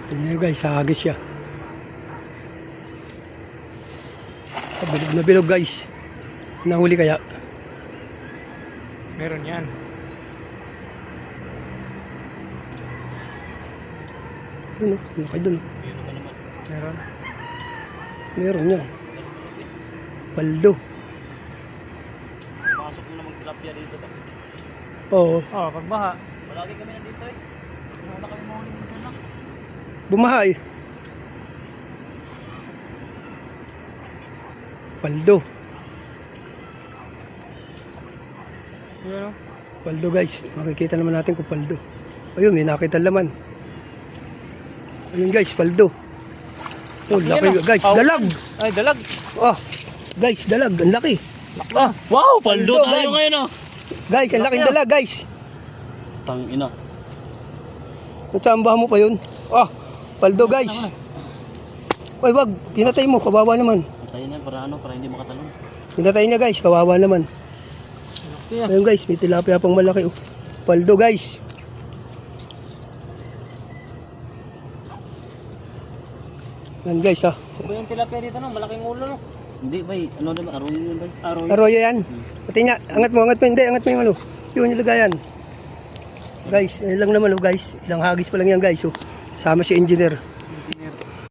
Tingnan nyo guys, hagis siya. Bilog na bilog guys. Nahuli kaya? Meron yan. Ano? Laki dun. Meron. Meron yan. Paldo. Pasok mo namang tilapia dito ba? Oo. Oh, pagbaha. Palagi kami nandito eh. Wala kami mahuli minsan lang. Bumaha eh. Paldo. Meron. Paldo guys. Makikita naman natin kung paldo. Ayun, may nakita laman. Ayun guys, paldo. Oh, laki yan, guys. oh. Dalag. Ay, dalag. Ah, guys, dalag. Ang laki. Ah, Wow, paldo Paldo, tayo guys. ngayon oh. guys, ang laking dalag guys. Tang ina. Natsambahan mo pa yun. Ah, paldo guys. Ay, wag. Tinatay mo. Kawawa naman. Patayin yan para ano, para hindi makatalon. Tinatay niya guys. Kawawa naman. Yeah. Ayun guys, may tilapia pang malaki. Oh. Paldo guys. Yan guys ha. Ito yung tilapia dito no, malaking ulo no. Hindi bay, ano naman, aruyo yun bay. Arroyo yan. Pati niya. Angat mo. Hindi, angat mo yung ano. Yun yung lagayan. Guys, yan lang naman oh guys. Ilang hagis pa lang yan guys. Oh. Sama si engineer.